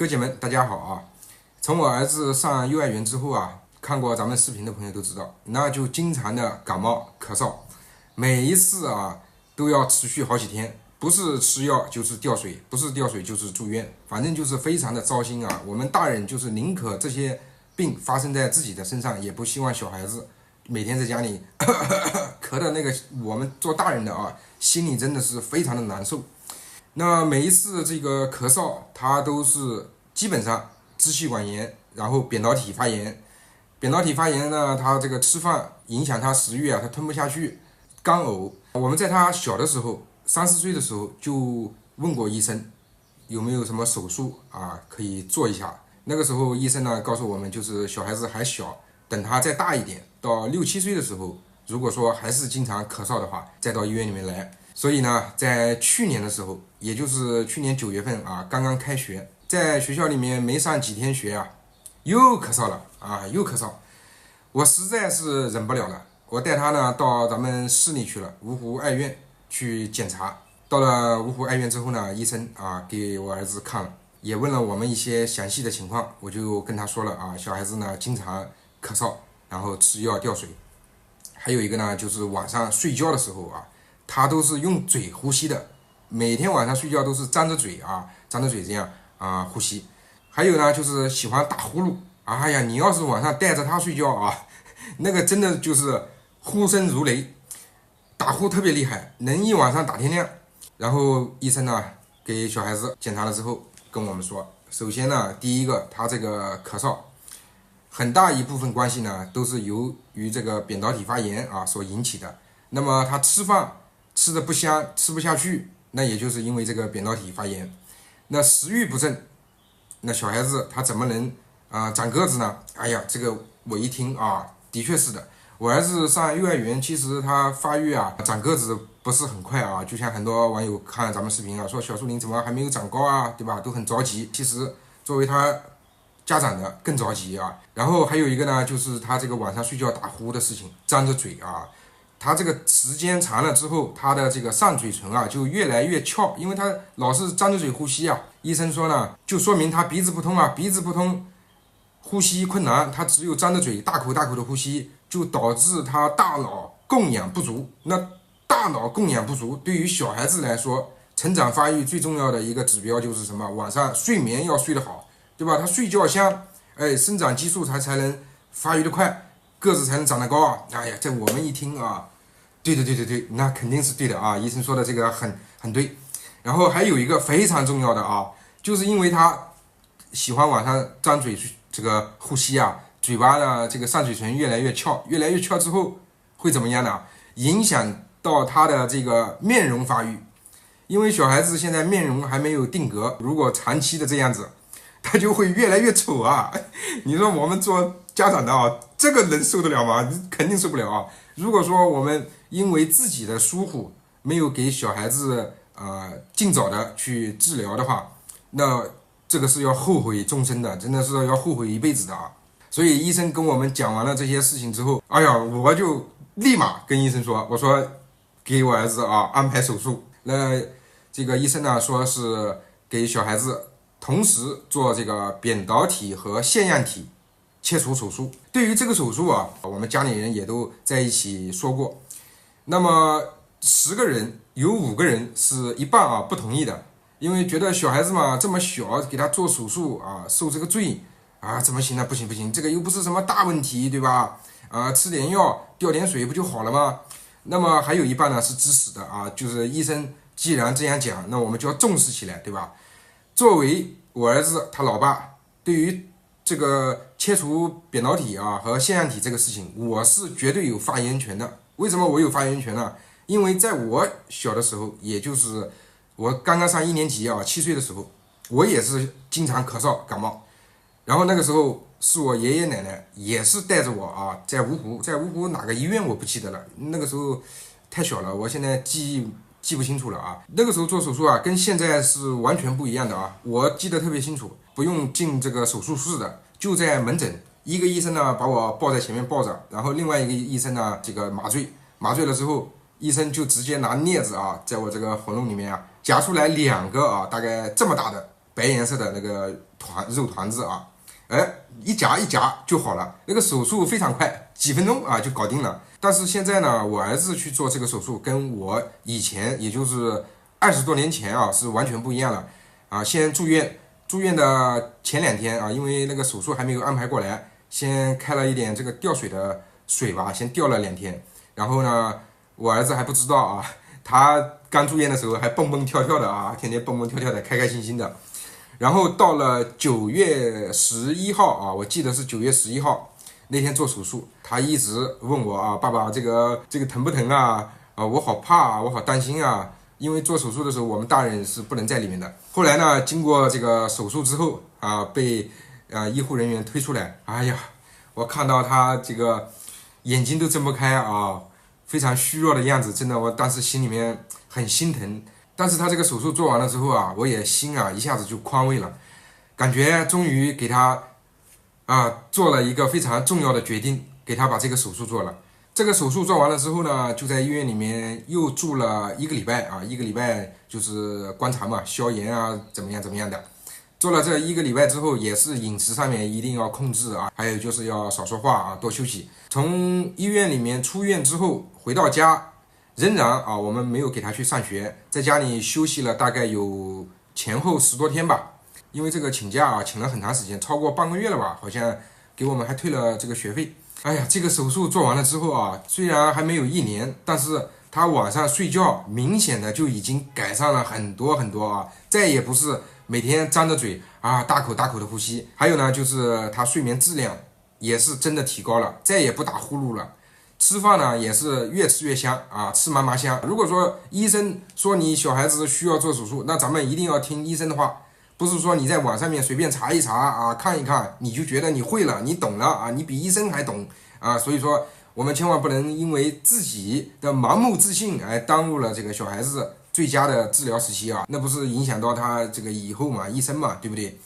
哥姐们，大家好啊！从我儿子上幼儿园之后啊，看过咱们视频的朋友都知道，那就经常的感冒咳嗽，每一次啊都要持续好几天，不是吃药就是吊水，不是吊水就是住院，反正就是非常的糟心啊。我们大人就是宁可这些病发生在自己的身上，也不希望小孩子每天在家里咳的那个，我们做大人的啊，心里真的是非常的难受。那每一次这个咳嗽，它都是基本上支气管炎，然后扁桃体发炎。扁桃体发炎呢，它这个吃饭影响它食欲啊，它吞不下去，干呕。我们在他小的时候，3、4岁的时候就问过医生，有没有什么手术啊可以做一下。那个时候医生呢告诉我们，就是小孩子还小，等他再大一点，到6、7岁的时候，如果说还是经常咳嗽的话，再到医院里面来。所以呢，在去年的时候，也就是去年9月份啊，刚刚开学，在学校里面没上几天学啊，又咳嗽了啊，又咳嗽，我实在是忍不了了，我带他呢到咱们市里去了，芜湖爱院去检查。到了芜湖爱院之后呢，医生啊给我儿子看了，也问了我们一些详细的情况，我就跟他说了啊，小孩子呢经常咳嗽，然后吃药吊水，还有一个呢就是晚上睡觉的时候啊。他都是用嘴呼吸的，每天晚上睡觉都是张着嘴啊，张着嘴这样啊呼吸。还有呢，就是喜欢打呼噜。哎呀，你要是晚上带着他睡觉啊，那个真的就是呼声如雷，打呼特别厉害，能一晚上打天亮。然后医生呢给小孩子检查了之后，跟我们说，首先呢，第一个他这个咳嗽，很大一部分关系呢都是由于这个扁桃体发炎啊所引起的。那么他吃饭吃的不香，吃不下去，那也就是因为这个扁桃体发炎。那食欲不振，那小孩子他怎么能长个子呢？哎呀，这个我一听啊，的确是的。我儿子上幼儿园，其实他发育啊，长个子不是很快啊。就像很多网友看咱们视频啊，说小树林怎么还没有长高啊，对吧？都很着急。其实作为他家长的更着急啊。然后还有一个呢，就是他这个晚上睡觉打呼的事情，张着嘴啊。他这个时间长了之后，他的这个上嘴唇啊就越来越翘，因为他老是张着嘴呼吸啊。医生说呢，就说明他鼻子不通啊，鼻子不通，呼吸困难，他只有张着嘴大口大口的呼吸，就导致他大脑供氧不足。那大脑供氧不足，对于小孩子来说，成长发育最重要的一个指标就是什么？晚上睡眠要睡得好，对吧？他睡觉香，生长激素才能发育得快，个子才能长得高啊。哎呀，这我们一听啊。对，那肯定是对的啊！医生说的这个很对。然后还有一个非常重要的啊，就是因为他喜欢晚上张嘴这个呼吸啊，嘴巴的这个上嘴唇越来越翘，越来越翘之后会怎么样呢？影响到他的这个面容发育，因为小孩子现在面容还没有定格，如果长期的这样子，他就会越来越丑啊！你说我们做家长的啊，这个能受得了吗？肯定受不了啊！如果说我们因为自己的疏忽，没有给小孩子尽早的去治疗的话，那这个是要后悔终身的，真的是要后悔一辈子的啊！所以医生跟我们讲完了这些事情之后，哎呀，我就立马跟医生说，我说给我儿子啊安排手术。那这个医生呢说是给小孩子同时做这个扁桃体和腺样体切除手术。对于这个手术啊，我们家里人也都在一起说过。那么10个人有5个人是一半啊不同意的，因为觉得小孩子嘛这么小，给他做手术啊，受这个罪啊，怎么行呢？不行，这个又不是什么大问题，对吧？吃点药，吊点水不就好了吗？那么还有一半呢是支持的啊，就是医生既然这样讲，那我们就要重视起来，对吧？作为我儿子他老爸，对于这个切除扁桃体啊和腺样体这个事情，我是绝对有发言权的。为什么我有发言权呢？因为在我小的时候，也就是我刚刚上1年级啊，7岁的时候，我也是经常咳嗽感冒。然后那个时候是我爷爷奶奶也是带着我啊，在芜湖哪个医院我不记得了，那个时候太小了，我现在记不清楚了啊。那个时候做手术啊，跟现在是完全不一样的啊。我记得特别清楚，不用进这个手术室的，就在门诊，一个医生呢把我抱在前面抱着，然后另外一个医生呢这个麻醉了之后，医生就直接拿镊子啊，在我这个喉咙里面啊夹出来2个啊大概这么大的白白颜色的那个肉团子啊，一夹一夹就好了。那个手术非常快，几分钟啊就搞定了。但是现在呢，我儿子去做这个手术，跟我以前，也就是20多年前啊，是完全不一样了啊。先住院，住院的前2天啊，因为那个手术还没有安排过来，先开了一点这个吊水的水吧，先吊了2天。然后呢，我儿子还不知道啊，他刚住院的时候还蹦蹦跳跳的啊，天天蹦蹦跳跳的，开开心心的。然后到了9月11号啊，我记得是9月11号那天做手术，他一直问我啊，爸爸这个疼不疼啊？我好怕啊，我好担心啊。因为做手术的时候，我们大人是不能在里面的。后来呢，经过这个手术之后啊，被医护人员推出来，哎呀，我看到他这个眼睛都睁不开啊，非常虚弱的样子，真的，我当时心里面很心疼。但是他这个手术做完了之后啊，我也心啊一下子就宽慰了，感觉终于给他做了一个非常重要的决定，给他把这个手术做了。这个手术做完了之后呢，就在医院里面又住了1个礼拜啊，1个礼拜就是观察嘛，消炎啊，怎么样的。做了这1个礼拜之后，也是饮食上面一定要控制啊，还有就是要少说话啊，多休息。从医院里面出院之后回到家，仍然啊，我们没有给他去上学，在家里休息了大概有前后10多天吧。因为这个请假啊，请了很长时间，超过半个月了吧，好像给我们还退了这个学费。哎呀，这个手术做完了之后啊，虽然还没有1年，但是他晚上睡觉明显的就已经改善了很多啊，再也不是每天张着嘴啊大口的呼吸。还有呢，就是他睡眠质量也是真的提高了，再也不打呼噜了。吃饭呢也是越吃越香啊，吃嘛嘛香。如果说医生说你小孩子需要做手术，那咱们一定要听医生的话。不是说你在网上面随便查一查啊，看一看，你就觉得你会了，你懂了啊，你比医生还懂啊。所以说，我们千万不能因为自己的盲目自信，耽误了这个小孩子最佳的治疗时期啊，那不是影响到他这个以后嘛，一生嘛，对不对？